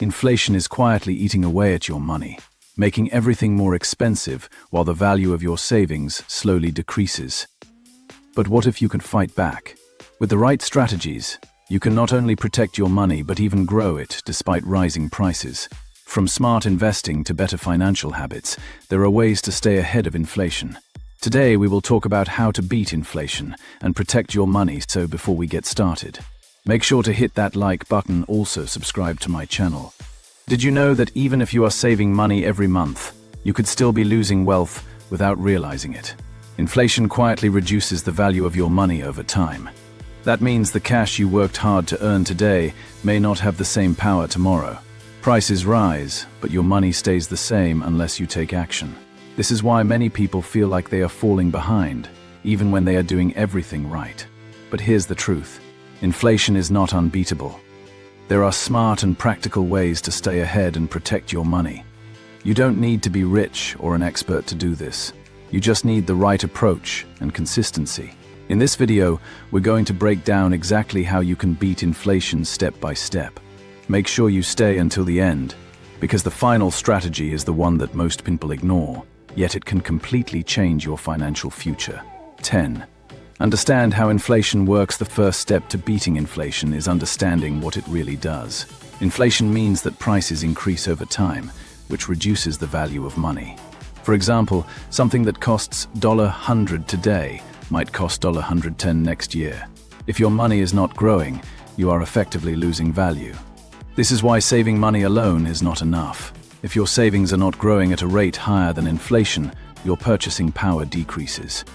inflation is quietly eating away at your money, making everything more expensive while the value of your savings slowly decreases. But what if you can fight back? With the right strategies, you can not only protect your money but even grow it despite rising prices. From smart investing to better financial habits, there are ways to stay ahead of inflation. Today we will talk about how to beat inflation and protect your money. So before we get started, make sure to hit that like button, also subscribe to my channel. Did you know that even if you are saving money every month, you could still be losing wealth without realizing it? Inflation quietly reduces the value of your money over time. That means the cash you worked hard to earn today may not have the same power tomorrow. Prices rise, but your money stays the same unless you take action. This is why many people feel like they are falling behind, even when they are doing everything right. But here's the truth. Inflation is not unbeatable. There are smart and practical ways to stay ahead and protect your money. You don't need to be rich or an expert to do this. You just need the right approach and consistency. In this video, we're going to break down exactly how you can beat inflation step by step. Make sure you stay until the end, because the final strategy is the one that most people ignore, yet it can completely change your financial future. 10. Understand how inflation works. The first step to beating inflation is understanding what it really does. Inflation means that prices increase over time, which reduces the value of money. For example, something that costs $100 today might cost $110 next year. If your money is not growing, you are effectively losing value. This is why saving money alone is not enough. If your savings are not growing at a rate higher than inflation, your purchasing power decreases.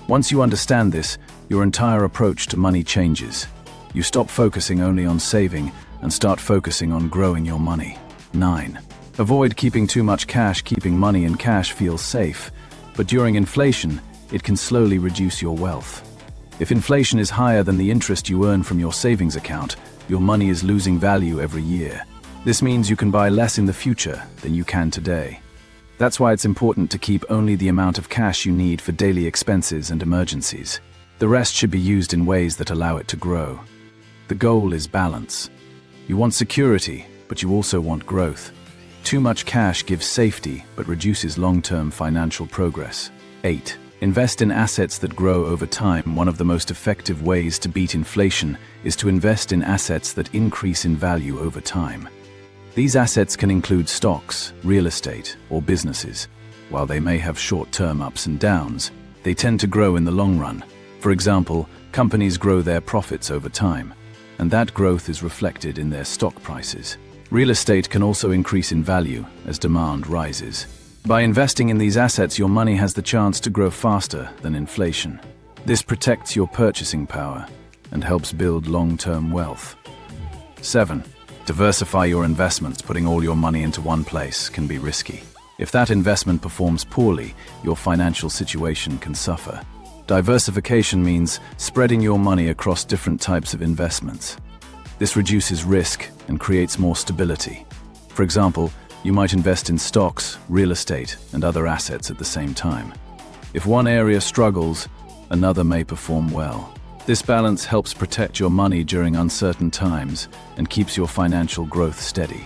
Once you understand this, your entire approach to money changes. You stop focusing only on saving and start focusing on growing your money. 9. Avoid keeping too much cash. Keeping money in cash feels safe, but during inflation, it can slowly reduce your wealth. If inflation is higher than the interest you earn from your savings account, your money is losing value every year. This means you can buy less in the future than you can today. That's why it's important to keep only the amount of cash you need for daily expenses and emergencies. The rest should be used in ways that allow it to grow. The goal is balance. You want security, but you also want growth. Too much cash gives safety, but reduces long-term financial progress. 8. Invest in assets that grow over time. One of the most effective ways to beat inflation is to invest in assets that increase in value over time. These assets can include stocks, real estate, or businesses. While they may have short-term ups and downs, they tend to grow in the long run. For example, companies grow their profits over time, and that growth is reflected in their stock prices. Real estate can also increase in value as demand rises. By investing in these assets, your money has the chance to grow faster than inflation. This protects your purchasing power and helps build long-term wealth. 7. Diversify your investments. Putting all your money into one place can be risky. If that investment performs poorly, your financial situation can suffer. Diversification means spreading your money across different types of investments. This reduces risk and creates more stability. For example, you might invest in stocks, real estate, and other assets at the same time. If one area struggles, another may perform well. This balance helps protect your money during uncertain times and keeps your financial growth steady.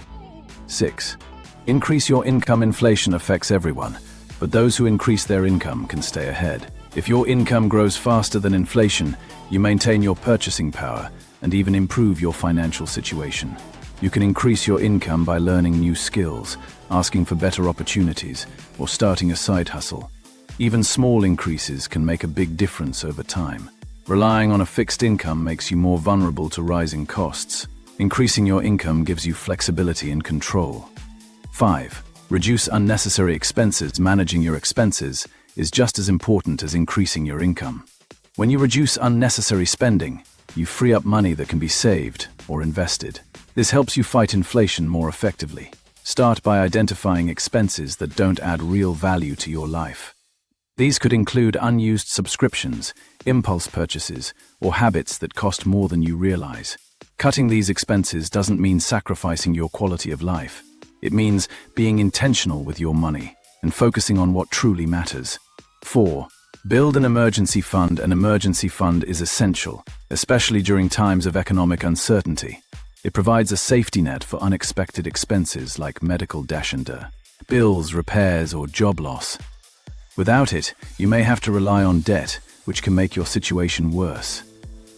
6. Increase your income. Inflation affects everyone, but those who increase their income can stay ahead. If your income grows faster than inflation, you maintain your purchasing power and even improve your financial situation. You can increase your income by learning new skills, asking for better opportunities, or starting a side hustle. Even small increases can make a big difference over time. Relying on a fixed income makes you more vulnerable to rising costs. Increasing your income gives you flexibility and control. 5. Reduce unnecessary expenses. Managing your expenses is just as important as increasing your income. When you reduce unnecessary spending, you free up money that can be saved or invested. This helps you fight inflation more effectively. Start by identifying expenses that don't add real value to your life. These could include unused subscriptions, impulse purchases, or habits that cost more than you realize. Cutting these expenses doesn't mean sacrificing your quality of life. It means being intentional with your money and focusing on what truly matters. 4. Build an emergency fund. An emergency fund is essential, especially during times of economic uncertainty. It provides a safety net for unexpected expenses like medical dashender, bills, repairs, or job loss. Without it, you may have to rely on debt, which can make your situation worse.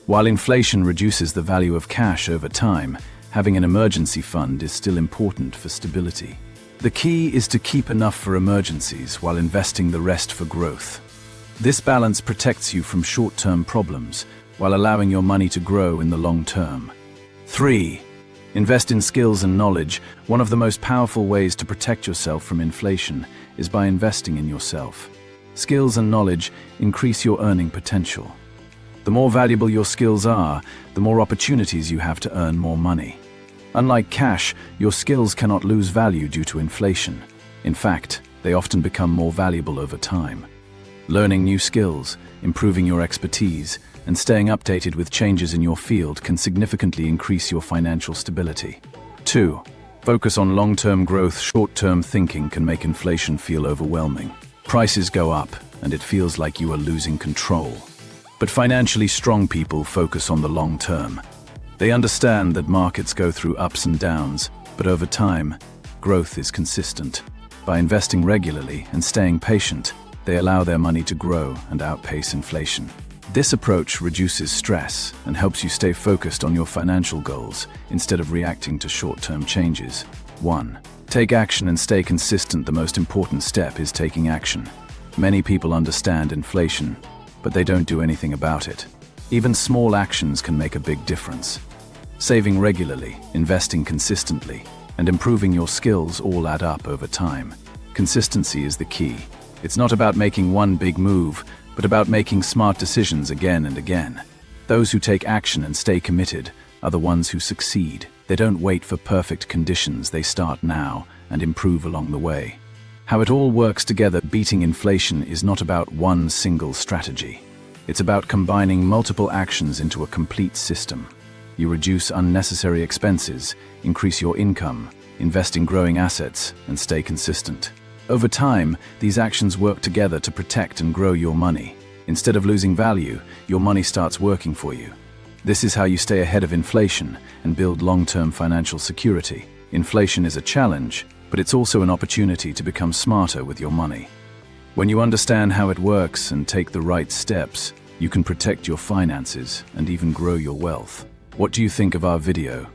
While inflation reduces the value of cash over time, having an emergency fund is still important for stability. The key is to keep enough for emergencies while investing the rest for growth. This balance protects you from short-term problems while allowing your money to grow in the long term. 3. Invest in skills and knowledge. One of the most powerful ways to protect yourself from inflation is by investing in yourself. Skills and knowledge increase your earning potential. The more valuable your skills are, the more opportunities you have to earn more money. Unlike cash, your skills cannot lose value due to inflation. In fact, they often become more valuable over time. Learning new skills, improving your expertise, and staying updated with changes in your field can significantly increase your financial stability. 2. Focus on long-term growth. Short-term thinking can make inflation feel overwhelming. Prices go up, and it feels like you are losing control. But financially strong people focus on the long term. They understand that markets go through ups and downs, but over time, growth is consistent. By investing regularly and staying patient, they allow their money to grow and outpace inflation. This approach reduces stress and helps you stay focused on your financial goals instead of reacting to short-term changes. 1. Take action and stay consistent. The most important step is taking action. Many people understand inflation, but they don't do anything about it. Even small actions can make a big difference. Saving regularly, investing consistently, and improving your skills all add up over time. Consistency is the key. It's not about making one big move, but about making smart decisions again and again. Those who take action and stay committed are the ones who succeed. They don't wait for perfect conditions, they start now and improve along the way. How it all works together. Beating inflation is not about one single strategy. It's about combining multiple actions into a complete system. You reduce unnecessary expenses, increase your income, invest in growing assets, and stay consistent. Over time, these actions work together to protect and grow your money. Instead of losing value, your money starts working for you. This is how you stay ahead of inflation and build long-term financial security. Inflation is a challenge, but it's also an opportunity to become smarter with your money. When you understand how it works and take the right steps, you can protect your finances and even grow your wealth. What do you think of our video?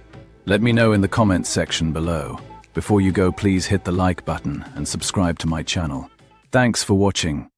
Let me know in the comments section below. Before you go, please hit the like button and subscribe to my channel. Thanks for watching.